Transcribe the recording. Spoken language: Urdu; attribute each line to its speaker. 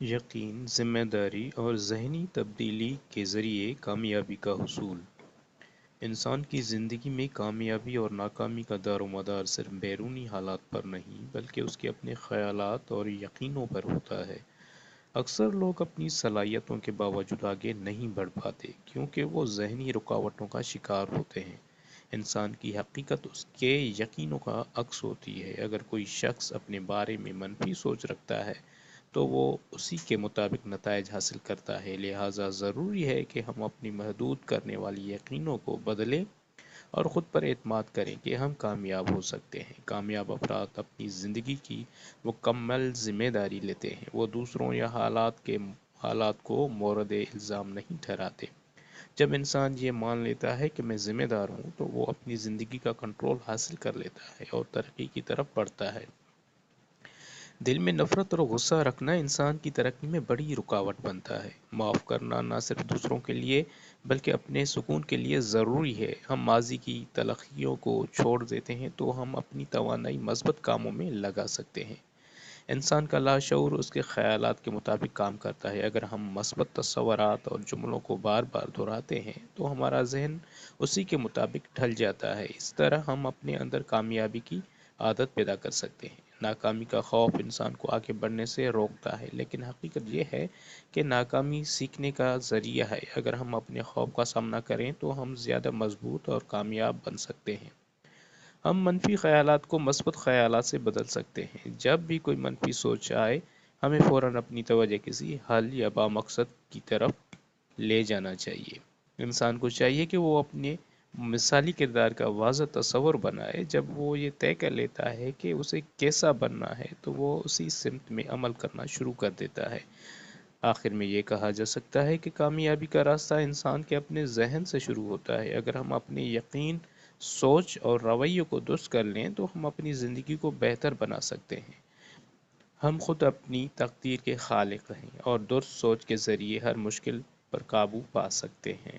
Speaker 1: یقین، ذمہ داری اور ذہنی تبدیلی کے ذریعے کامیابی کا حصول۔ انسان کی زندگی میں کامیابی اور ناکامی کا دار و مدار صرف بیرونی حالات پر نہیں بلکہ اس کے اپنے خیالات اور یقینوں پر ہوتا ہے۔ اکثر لوگ اپنی صلاحیتوں کے باوجود آگے نہیں بڑھ پاتے کیونکہ وہ ذہنی رکاوٹوں کا شکار ہوتے ہیں۔ انسان کی حقیقت اس کے یقینوں کا عکس ہوتی ہے۔ اگر کوئی شخص اپنے بارے میں منفی سوچ رکھتا ہے تو وہ اسی کے مطابق نتائج حاصل کرتا ہے۔ لہٰذا ضروری ہے کہ ہم اپنی محدود کرنے والی یقینوں کو بدلیں اور خود پر اعتماد کریں کہ ہم کامیاب ہو سکتے ہیں۔ کامیاب افراد اپنی زندگی کی مکمل ذمہ داری لیتے ہیں۔ وہ دوسروں یا حالات کو مورد الزام نہیں ٹھہراتے۔ جب انسان یہ مان لیتا ہے کہ میں ذمہ دار ہوں تو وہ اپنی زندگی کا کنٹرول حاصل کر لیتا ہے اور ترقی کی طرف بڑھتا ہے۔ دل میں نفرت اور غصہ رکھنا انسان کی ترقی میں بڑی رکاوٹ بنتا ہے۔ معاف کرنا نہ صرف دوسروں کے لیے بلکہ اپنے سکون کے لیے ضروری ہے۔ ہم ماضی کی تلخیوں کو چھوڑ دیتے ہیں تو ہم اپنی توانائی مثبت کاموں میں لگا سکتے ہیں۔ انسان کا لاشعور اس کے خیالات کے مطابق کام کرتا ہے۔ اگر ہم مثبت تصورات اور جملوں کو بار بار دہراتے ہیں تو ہمارا ذہن اسی کے مطابق ڈھل جاتا ہے۔ اس طرح ہم اپنے اندر کامیابی کی عادت پیدا کر سکتے ہیں۔ ناکامی کا خوف انسان کو آگے بڑھنے سے روکتا ہے لیکن حقیقت یہ ہے کہ ناکامی سیکھنے کا ذریعہ ہے۔ اگر ہم اپنے خوف کا سامنا کریں تو ہم زیادہ مضبوط اور کامیاب بن سکتے ہیں۔ ہم منفی خیالات کو مثبت خیالات سے بدل سکتے ہیں۔ جب بھی کوئی منفی سوچ آئے ہمیں فوراً اپنی توجہ کسی حل یا بامقصد کی طرف لے جانا چاہیے۔ انسان کو چاہیے کہ وہ اپنے مثالی کردار کا واضح تصور بنائے۔ جب وہ یہ طے کر لیتا ہے کہ اسے کیسا بننا ہے تو وہ اسی سمت میں عمل کرنا شروع کر دیتا ہے۔ آخر میں یہ کہا جا سکتا ہے کہ کامیابی کا راستہ انسان کے اپنے ذہن سے شروع ہوتا ہے۔ اگر ہم اپنے یقین، سوچ اور رویوں کو درست کر لیں تو ہم اپنی زندگی کو بہتر بنا سکتے ہیں۔ ہم خود اپنی تقدیر کے خالق ہیں اور درست سوچ کے ذریعے ہر مشکل پر قابو پا سکتے ہیں۔